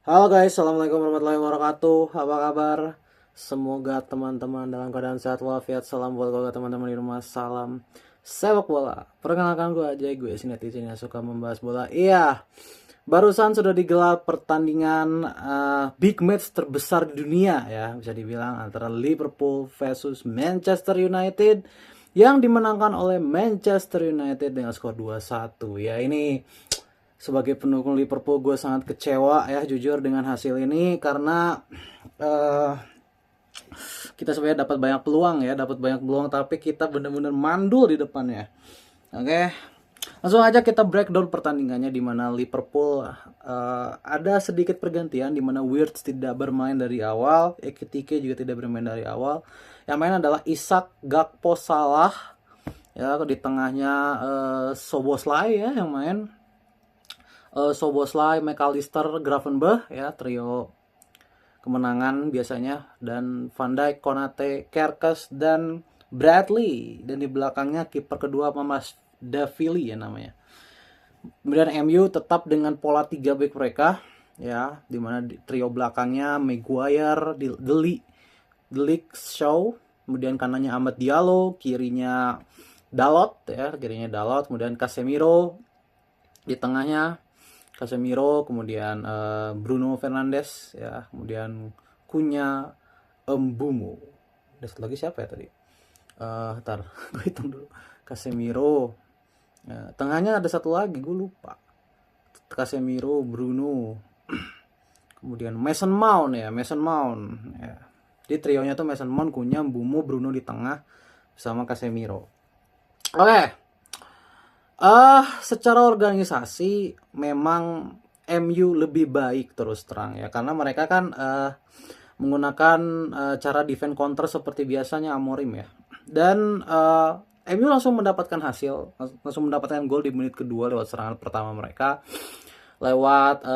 Halo guys, assalamualaikum warahmatullahi wabarakatuh. Apa kabar? Semoga teman-teman dalam keadaan sehat walafiat. Salam buat keluarga teman-teman di rumah. Salam sepak bola. Perkenalkan gue aja, gue si netizen yang suka membahas bola. Iya, barusan sudah digelar pertandingan big match terbesar di dunia ya, bisa dibilang antara Liverpool versus Manchester United yang dimenangkan oleh Manchester United dengan skor 2-1. Ya, ini sebagai pendukung Liverpool gue sangat kecewa ya jujur dengan hasil ini karena uh, kita sebenarnya dapat banyak peluang tapi kita benar-benar mandul di depannya. Oke, langsung aja kita breakdown pertandingannya di mana Liverpool ada sedikit pergantian di mana Wirtz tidak bermain dari awal, Ekitike juga tidak bermain dari awal. Yang main adalah Isak, Gakpo, Salah. Ya, di tengahnya Soboslai ya yang main. Soboslai, McAllister, Gravenberch ya, trio kemenangan biasanya, dan Van Dijk, Konate, Kerkes dan Bradley, dan di belakangnya kiper kedua Mas Davili ya namanya. Kemudian MU tetap dengan pola 3 back mereka ya, dimana trio belakangnya Maguire, Delik, Shaw, kemudian kanannya Amad Diallo, kirinya Dalot, kemudian Casemiro, di tengahnya Casemiro, kemudian Bruno Fernandes ya, kemudian Kunya, Mbumo. Ada satu lagi siapa ya tadi? Ntar gue hitung dulu. Casemiro. Ya, tengahnya ada satu lagi gue lupa. Casemiro, Bruno. Kemudian Mason Mount ya. Jadi trionya tuh Mason Mount, Kunya, Mbumo, Bruno di tengah sama Casemiro. Oke. Secara organisasi memang MU lebih baik terus terang ya, karena mereka kan menggunakan cara defense counter seperti biasanya Amorim ya. Dan MU langsung mendapatkan gol di menit kedua lewat serangan pertama mereka, lewat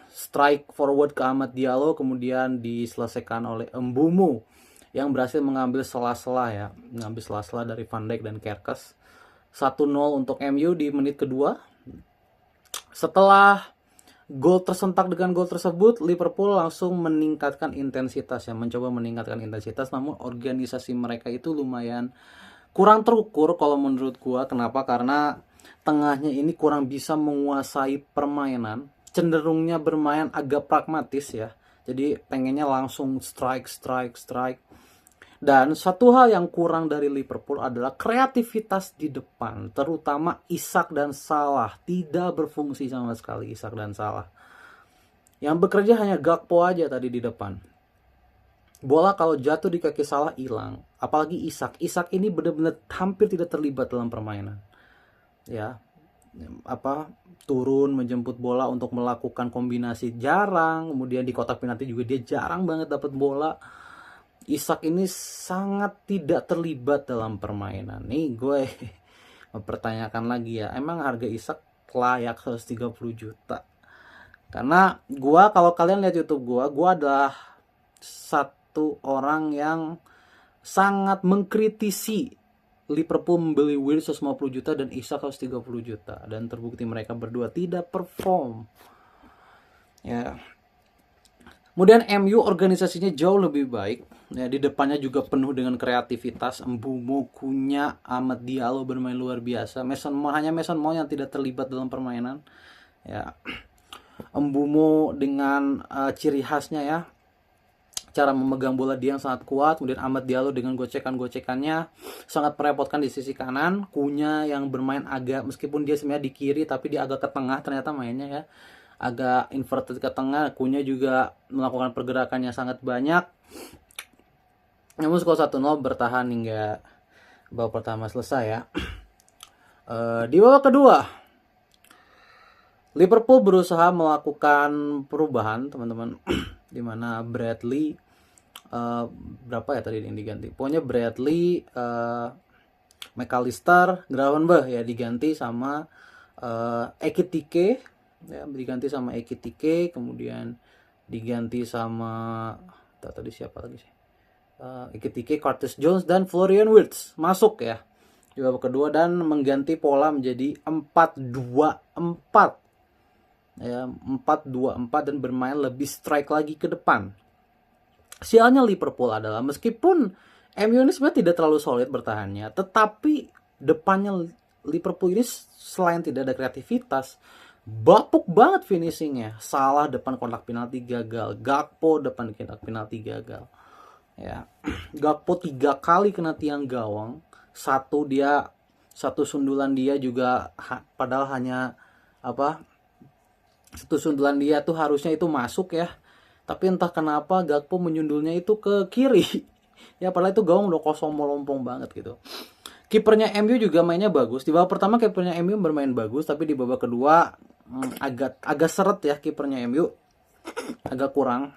strike forward ke Amad Diallo, kemudian diselesaikan oleh Mbumo yang berhasil mengambil sela-sela dari Van Dijk dan Kerkes. 1-0 untuk MU di menit kedua. Setelah gol tersentak dengan gol tersebut, Liverpool langsung meningkatkan intensitas mencoba meningkatkan intensitas, namun organisasi mereka itu lumayan kurang terukur kalau menurut gua. Kenapa? Karena tengahnya ini kurang bisa menguasai permainan, cenderungnya bermain agak pragmatis ya. Jadi pengennya langsung strike. Dan satu hal yang kurang dari Liverpool adalah kreativitas di depan, terutama Isak dan Salah. Tidak berfungsi sama sekali Isak dan Salah. Yang bekerja hanya Gakpo aja tadi di depan. Bola kalau jatuh di kaki Salah hilang. Apalagi Isak. Isak ini benar-benar hampir tidak terlibat dalam permainan. Ya, turun menjemput bola untuk melakukan kombinasi jarang. Kemudian di kotak penalti juga dia jarang banget dapat bola. Isak ini sangat tidak terlibat dalam permainan. Nih gue mempertanyakan lagi ya, emang harga Isak layak 130 juta? Karena gue, kalau kalian lihat YouTube gue adalah satu orang yang sangat mengkritisi Liverpool membeli Wirtz 150 juta dan Isak 130 juta, dan terbukti mereka berdua tidak perform. Ya. Kemudian MU organisasinya jauh lebih baik. Ya, di depannya juga penuh dengan kreativitas. Mbumo, Kunya, Amad Diallo bermain luar biasa. Hanya Mason Mount yang tidak terlibat dalam permainan. Ya. Mbumo dengan ciri khasnya ya, cara memegang bola dia yang sangat kuat. Kemudian Amad Diallo dengan gocekannya sangat merepotkan di sisi kanan. Kunya yang bermain agak, meskipun dia sebenarnya di kiri tapi dia agak ke tengah ternyata mainnya ya, agak inverted ke tengah. Kunya juga melakukan pergerakannya sangat banyak. Namun skor 1-0 bertahan hingga babak pertama selesai ya. Di babak kedua, Liverpool berusaha melakukan perubahan, teman-teman. Dimana Bradley berapa ya tadi yang diganti? Pokoknya Bradley, McAllister, Gravenberch ya diganti sama Ekitike ya, kemudian diganti sama tadi siapa lagi sih? Ekitike, Curtis Jones dan Florian Wirtz masuk ya di babak kedua dan mengganti pola menjadi 4-2-4. ya 4-2-4 dan bermain lebih strike lagi ke depan. Sialnya Liverpool adalah meskipun MU ini sebenarnya tidak terlalu solid bertahannya, tetapi depannya Liverpool ini selain tidak ada kreativitas, bapuk banget finishingnya. Salah depan kotak penalti gagal, Gakpo depan kotak penalti gagal. Ya, Gakpo 3 kali kena tiang gawang, satu sundulan dia juga padahal hanya satu sundulan dia tuh harusnya itu masuk ya. Tapi entah kenapa Gakpo menyundulnya itu ke kiri. Ya padahal itu gawang udah kosong melompong banget gitu. Kipernya MU juga mainnya bagus. Di babak pertama kipernya MU bermain bagus, tapi di babak kedua agak seret ya kipernya MU. Agak kurang.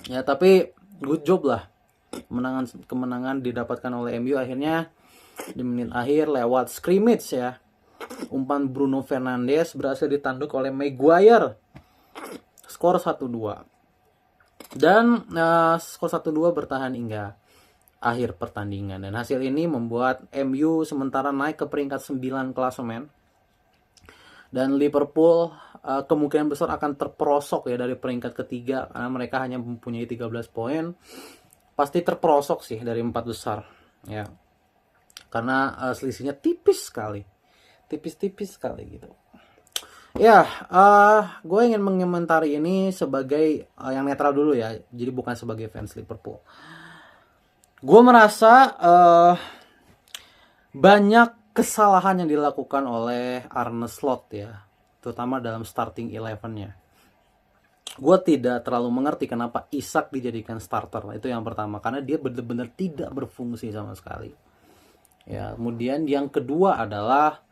Ya tapi good job lah. Kemenangan didapatkan oleh MU akhirnya di menit akhir lewat scrimmage ya. Umpan Bruno Fernandes berhasil ditanduk oleh Maguire. Skor 1-2. Dan skor 1-2 bertahan hingga akhir pertandingan. Dan hasil ini membuat MU sementara naik ke peringkat 9 klasemen. Dan Liverpool kemungkinan besar akan terperosok ya dari peringkat ketiga. Karena mereka hanya mempunyai 13 poin. Pasti terperosok sih dari 4 besar. Ya. Karena selisihnya tipis sekali. Tipis-tipis sekali gitu. Ya, gue ingin mengomentari ini sebagai yang netral dulu ya, jadi bukan sebagai fans Liverpool. Gue merasa banyak kesalahan yang dilakukan oleh Arne Slot ya, terutama dalam starting 11-nya. Gue tidak terlalu mengerti kenapa Isak dijadikan starter, itu yang pertama, karena dia benar-benar tidak berfungsi sama sekali. Ya, kemudian yang kedua adalah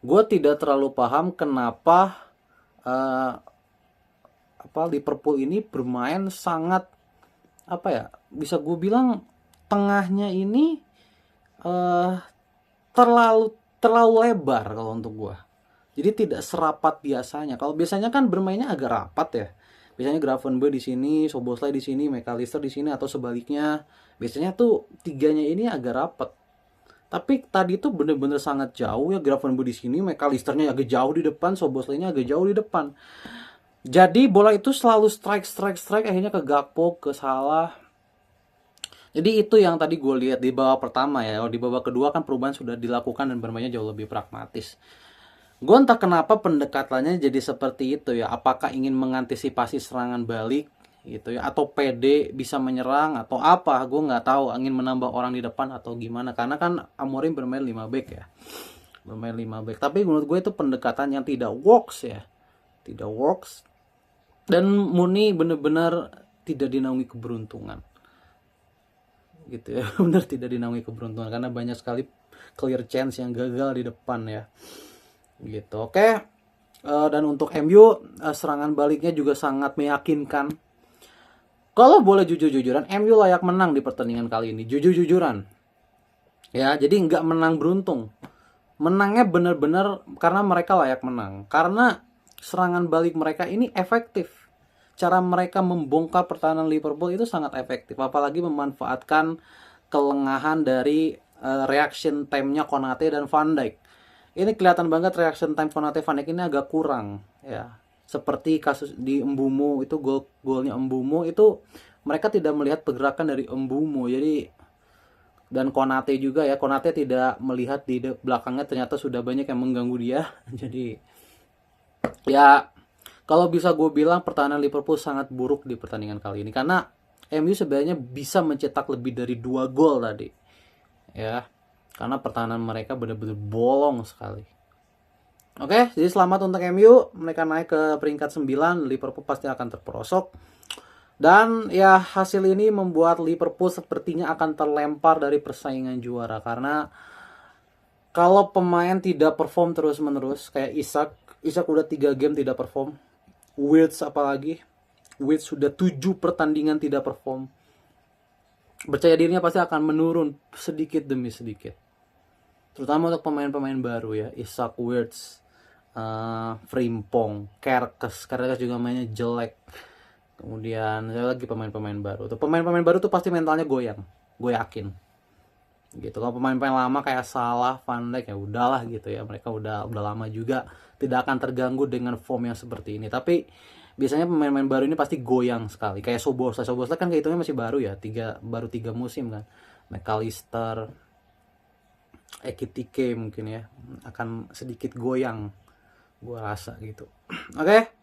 gue tidak terlalu paham kenapa Liverpool ini bermain sangat bisa gue bilang tengahnya ini terlalu lebar kalau untuk gue. Jadi tidak serapat biasanya. Kalau biasanya kan bermainnya agak rapat ya. Biasanya Gravenberch di sini, Szoboszlai di sini, McAllister di sini atau sebaliknya. Biasanya tuh tiganya ini agak rapat. Tapi tadi itu bener-bener sangat jauh ya, Gravenberch di sini, McAllisternya agak jauh di depan, Szoboszlai-nya agak jauh di depan. Jadi bola itu selalu strike akhirnya ke Gakpo, ke Salah. Jadi itu yang tadi gue lihat di babak pertama ya. Di babak kedua kan perubahan sudah dilakukan dan bermainnya jauh lebih pragmatis. Gue entah kenapa pendekatannya jadi seperti itu ya. Apakah ingin mengantisipasi serangan balik gitu ya, atau PD bisa menyerang atau apa, gue nggak tahu, ingin menambah orang di depan atau gimana, karena kan Amorim bermain 5 back ya, bermain 5 back. Tapi menurut gue itu pendekatan yang tidak works ya, tidak works. Dan Muni benar-benar tidak dinaungi keberuntungan gitu ya. Benar tidak dinaungi keberuntungan karena banyak sekali clear chance yang gagal di depan ya gitu. Oke. Dan untuk MU serangan baliknya juga sangat meyakinkan. Kalau boleh jujur-jujuran, MU layak menang di pertandingan kali ini. Jujur-jujuran. Ya, jadi nggak menang beruntung. Menangnya benar-benar karena mereka layak menang. Karena serangan balik mereka ini efektif. Cara mereka membongkar pertahanan Liverpool itu sangat efektif. Apalagi memanfaatkan kelengahan dari reaction time-nya Konate dan Van Dijk. Ini kelihatan banget reaction time Konate Van Dijk ini agak kurang. Ya. Seperti kasus di Mbumo itu, golnya Mbumo itu mereka tidak melihat pergerakan dari Mbumo. Jadi dan Konate juga ya, Konate tidak melihat di belakangnya ternyata sudah banyak yang mengganggu dia. Jadi ya kalau bisa gue bilang pertahanan Liverpool sangat buruk di pertandingan kali ini, karena MU sebenarnya bisa mencetak lebih dari 2 gol tadi. Ya. Karena pertahanan mereka benar-benar bolong sekali. Oke, jadi selamat untuk MU, mereka naik ke peringkat 9, Liverpool pasti akan terperosok. Dan ya hasil ini membuat Liverpool sepertinya akan terlempar dari persaingan juara. Karena kalau pemain tidak perform terus-menerus, kayak Isak udah 3 game tidak perform. Wirtz apalagi, Wirtz sudah 7 pertandingan tidak perform. Percaya dirinya pasti akan menurun sedikit demi sedikit. Terutama untuk pemain-pemain baru ya, Isak, Wirtz, Frimpong, Kerkes juga mainnya jelek. Kemudian saya lagi pemain-pemain baru. Tuh pemain-pemain baru tuh pasti mentalnya goyang, gue yakin. Gitu. Kalau pemain-pemain lama kayak Salah, Van Dijk ya udahlah gitu ya, mereka udah lama juga tidak akan terganggu dengan form yang seperti ini. Tapi biasanya pemain-pemain baru ini pasti goyang sekali. Kayak Szoboszlai kan kehitungnya masih baru ya, baru 3 musim kan. McAllister, Ekitike mungkin ya akan sedikit goyang, gua rasa gitu. Oke.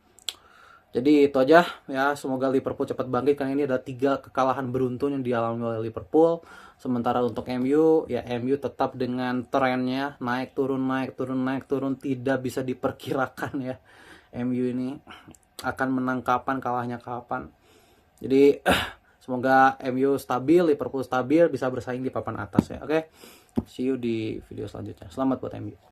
Jadi itu aja ya, semoga Liverpool cepat bangkit karena ini ada 3 kekalahan beruntun yang dialami oleh Liverpool. Sementara untuk MU, ya MU tetap dengan trennya naik turun, tidak bisa diperkirakan ya. MU ini akan menang kapan, kalahnya kapan. Jadi semoga MU stabil, Liverpool stabil, bisa bersaing di papan atas ya. Oke. See you di video selanjutnya. Selamat buat MU.